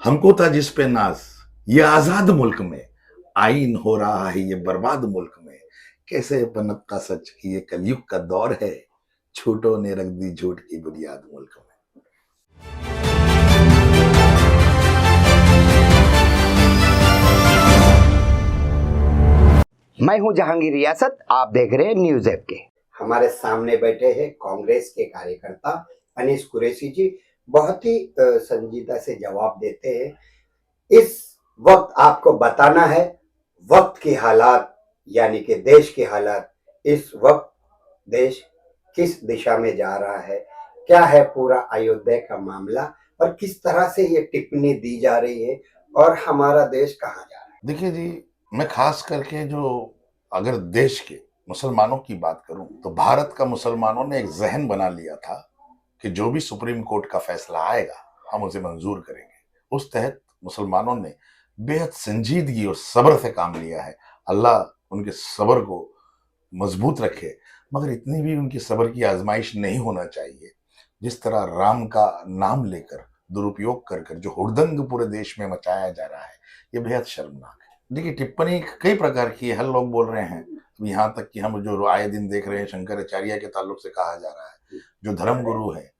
हमको था जिस पे नाज, ये आजाद मुल्क में आईन हो रहा है ये बर्बाद मुल्क में। कैसे पनप का सच कि ये कलयुग का दौर है, झूठों ने रख दी झूठ की बुनियाद मुल्क में। मैं हूं जहांगीर रियासत, आप देख रहे हैं न्यूज ऐप के। हमारे सामने बैठे हैं कांग्रेस के कार्यकर्ता अनीस कुरैशी जी। बहुत ही संजीदा से जवाब देते हैं। इस वक्त आपको बताना है वक्त की हालात, यानी कि देश की हालात। इस वक्त देश किस दिशा में जा रहा है, क्या है पूरा अयोध्या का मामला और किस तरह से ये टिप्पणी दी जा रही है और हमारा देश कहाँ जा रहा है। देखिए जी, मैं खास करके जो अगर देश के मुसलमानों की बात करूं तो भारत का मुसलमानों ने एक जहन बना लिया था कि जो भी सुप्रीम कोर्ट का फैसला आएगा हम उसे मंजूर करेंगे। उस तहत मुसलमानों ने बेहद संजीदगी और सब्र से काम लिया है। अल्लाह उनके सब्र को मजबूत रखे, मगर इतनी भी उनकी सब्र की आजमाइश नहीं होना चाहिए। जिस तरह राम का नाम लेकर दुरुपयोग कर कर जो हुड़दंग पूरे देश में मचाया जा रहा है, ये बेहद शर्मनाक है। देखिए, टिप्पणी कई प्रकार की है। हर लोग बोल रहे हैं, यहाँ तक कि हम जो आए दिन देख रहे हैं शंकराचार्य के ताल्लुक से कहा जा रहा है, जो धर्म गुरु है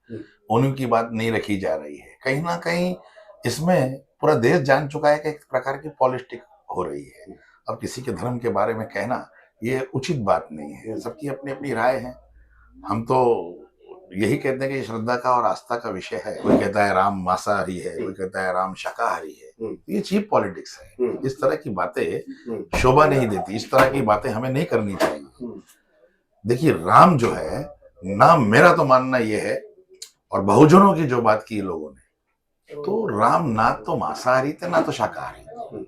उन्हीं की बात नहीं रखी जा रही है। कहीं ना कहीं इसमें पूरा देश जान चुका है कि एक प्रकार की पॉलिटिक्स हो रही है। अब किसी के धर्म के बारे में कहना ये उचित बात नहीं है। सबकी अपनी अपनी राय है। हम तो यही कहते हैं कि श्रद्धा का और आस्था का विषय है। कोई कहता है राम मांसाहारी है, कोई कहता है राम शाकाहारी है। ये चीप पॉलिटिक्स है। इस तरह की बातें शोभा नहीं देती। इस तरह की बातें हमें नहीं करनी चाहिए। देखिए, राम जो है ना, मेरा तो मानना ये है, और बहुजनों की जो बात की लोगों ने, तो राम ना तो मांसाहारी थे ना तो शाकाहारी।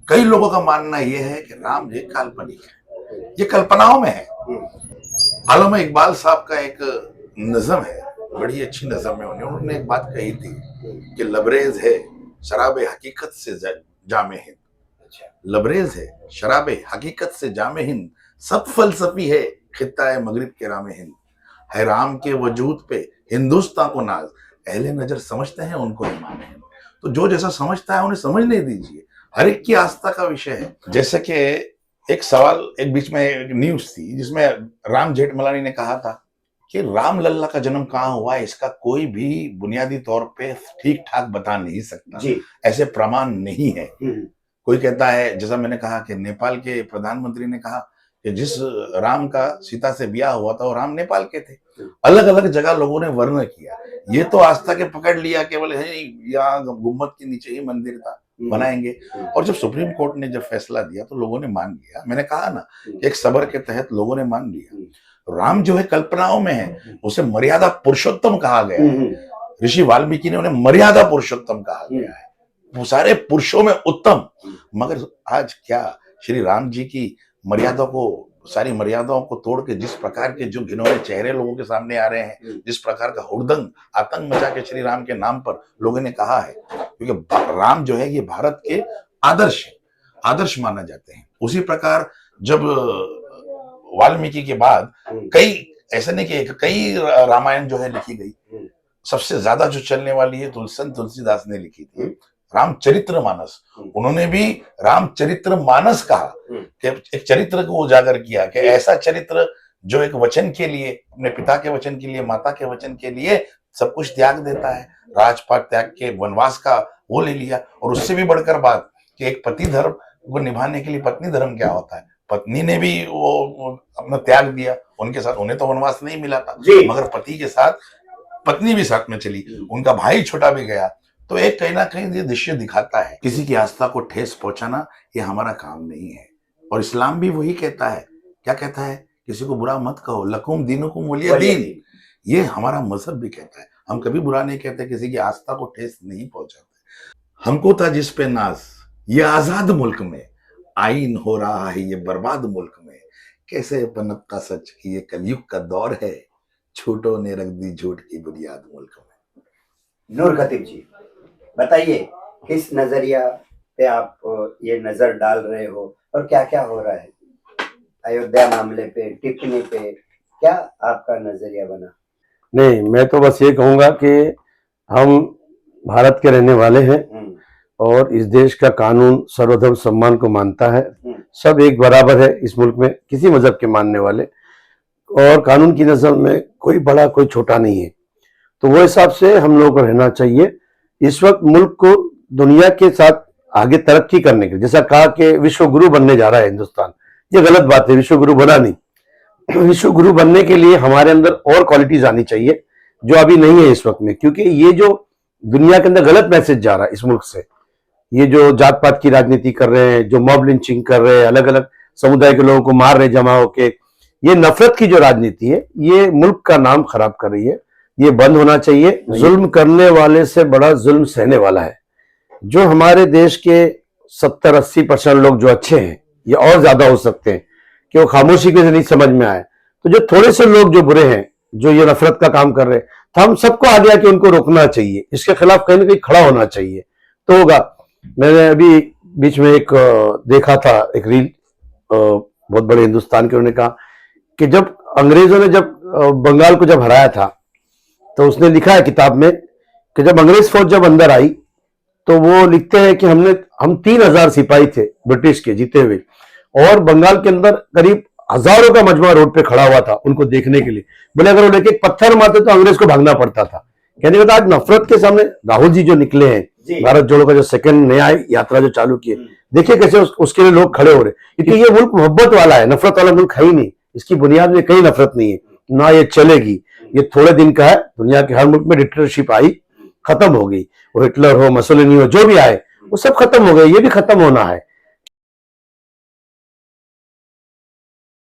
कई लोगों का मानना यह है कि राम ये काल्पनिक है, ये कल्पनाओं में है। आलमा इकबाल साहब का एक नज़म है, बड़ी अच्छी नज़म है। उन्होंने एक बात कही थी कि लबरेज है शराबे हकीकत से जामे हिंद। लबरेज है शराबे हकीकत से जामे हिंद, सब फलसफी है खित्ता है मगरिब के रामे हिंद। है राम के वजूद पे हिंदुस्तान को नाज, अहले नजर समझते हैं उनको ईमान है। तो जो जैसा समझता है उन्हें समझने दीजिए। हर एक की आस्था का विषय है। जैसे कि एक सवाल एक बीच में एक न्यूज थी जिसमें राम जेठमलानी ने कहा था कि राम लल्ला का जन्म कहाँ हुआ है, इसका कोई भी बुनियादी तौर पे ठीक ठाक बता नहीं सकता जी। ऐसे प्रमाण नहीं है। कोई कहता है, जैसा मैंने कहा कि नेपाल के प्रधानमंत्री ने कहा कि जिस राम का सीता से ब्याह हुआ था वो राम नेपाल के थे। अलग अलग जगह लोगों ने वर्णन किया। ये तो आस्था के पकड़ लिया केवल यहाँ गुम्बद के नीचे ही मंदिर था, बनाएंगे। और जब सुप्रीम कोर्ट ने जब फैसला दिया तो लोगों ने मान लिया। मैंने कहा ना, एक सब्र के तहत लोगों ने मान लिया। राम जो है कल्पनाओं में है, उसे मर्यादा पुरुषोत्तम कहा गया है। ऋषि वाल्मीकि ने उन्हें मर्यादा पुरुषोत्तम कहा गया है, वो सारे पुरुषों में उत्तम। मगर आज क्या श्री राम जी की मर्यादा को, सारी मर्यादाओं को तोड़ के जिस प्रकार के जो घिनौने चेहरे लोगों के सामने आ रहे हैं, जिस प्रकार का हुड़दंग आतंक मचा के श्री राम के नाम पर लोगों ने कहा है, क्योंकि राम जो है ये भारत के आदर्श माना जाते हैं। उसी प्रकार जब वाल्मीकि के बाद कई, ऐसा नहीं कि कई रामायण जो है लिखी गई, सबसे ज्यादा जो चलने वाली है तुलसीदास ने लिखी थी रामचरितमानस। उन्होंने भी रामचरितमानस कहा कि एक चरित्र को उजागर किया कि ऐसा चरित्र जो एक वचन के लिए, अपने पिता के वचन के लिए, माता के वचन के लिए सब कुछ त्याग देता है। राजपाट त्याग के वनवास का वो ले लिया। और उससे भी बढ़कर बात कि एक पति धर्म को निभाने के लिए पत्नी धर्म क्या होता है, पत्नी ने भी वो अपना त्याग दिया उनके साथ। उन्हें तो वनवास नहीं मिला था, मगर पति के साथ पत्नी भी साथ में चली, उनका भाई छोटा भी गया। तो एक कहीं ना कहीं ये दृश्य दिखाता है किसी की आस्था को ठेस पहुंचाना ये हमारा काम नहीं है। और इस्लाम भी वही कहता है, क्या कहता है, किसी को बुरा मत कहो, लकुम दीनुकुम वलिय दीन। ये हमारा मजहब भी कहता है। हम कभी बुरा नहीं कहते, किसी की आस्था को ठेस नहीं पहुंचाते। हमको था जिस पे नाज, ये आजाद मुल्क में आईन हो रहा है ये बर्बाद मुल्क में। कैसे पनप का सच कि ये कलयुग का दौर है, झूठों ने रख दी झूठ की बुनियाद मुल्क में। नूर खतीब जी, बताइए किस नजरिया पे आप ये नजर डाल रहे हो और क्या क्या हो रहा है अयोध्या मामले पे, टिप्पणी पे, क्या आपका नजरिया बना? नहीं, मैं तो बस ये कहूंगा कि हम भारत के रहने वाले हैं। और इस देश का कानून सर्वधर्म सम्मान को मानता है। सब एक बराबर है इस मुल्क में, किसी मजहब के मानने वाले, और कानून की नजर में कोई बड़ा कोई छोटा नहीं है। तो वो हिसाब से हम लोगों को रहना चाहिए। इस वक्त मुल्क को दुनिया के साथ आगे तरक्की करने के लिए, जैसा कहा कि विश्व गुरु बनने जा रहा है हिंदुस्तान, ये गलत बात है, विश्व गुरु बना नहीं। विश्व गुरु बनने के लिए हमारे अंदर और क्वालिटीज आनी चाहिए जो अभी नहीं है इस वक्त में, क्योंकि ये जो दुनिया के अंदर गलत मैसेज जा रहा है इस मुल्क से, ये जो जात पात की राजनीति कर रहे हैं, जो मॉब लिंचिंग कर रहे हैं, अलग अलग समुदाय के लोगों को मार रहे जमा होके, ये नफरत की जो राजनीति है ये मुल्क का नाम खराब कर रही है, ये बंद होना चाहिए। जुल्म करने वाले से बड़ा जुल्म सहने वाला है। जो हमारे देश के 70-80% लोग जो अच्छे हैं, ये और ज्यादा हो सकते हैं कि वो खामोशी के नहीं समझ में आए, तो जो थोड़े से लोग जो बुरे हैं, जो ये नफरत का काम कर रहे हैं, तो हम सबको आगे आके उनको रोकना चाहिए, इसके खिलाफ कहीं ना कहीं खड़ा होना चाहिए, तो होगा। मैंने अभी बीच में एक देखा था, एक रील, बहुत बड़े हिंदुस्तान के, उन्होंने कहा कि जब अंग्रेजों ने जब बंगाल को जब हराया था, तो उसने लिखा है किताब में कि जब अंग्रेज फौज जब अंदर आई तो वो लिखते हैं कि हम 3000 सिपाही थे ब्रिटिश के जीते हुए, और बंगाल के अंदर करीब हजारों का मजमा रोड पे खड़ा हुआ था उनको देखने के लिए। बोले अगर वो लेके एक पत्थर मारते तो अंग्रेज को भागना पड़ता था। कहने का आज नफरत के सामने राहुल जी जो निकले हैं, भारत जोड़ो का जो सेकंड नया यात्रा जो चालू की है, देखिए कैसे उसके लिए लोग खड़े हो रहे, क्योंकि ये मुल्क मोहब्बत वाला है, नफरत वाला मुल्क है ही नहीं। इसकी बुनियाद में कहीं नफरत नहीं है, ना ये चलेगी। ये थोड़े दिन का है। दुनिया के हर मुल्क में डिक्टेटरशिप आई, खत्म हो गई। वो हिटलर हो, मसोलिनी हो, जो भी आए वो सब खत्म हो गए, ये भी खत्म होना है।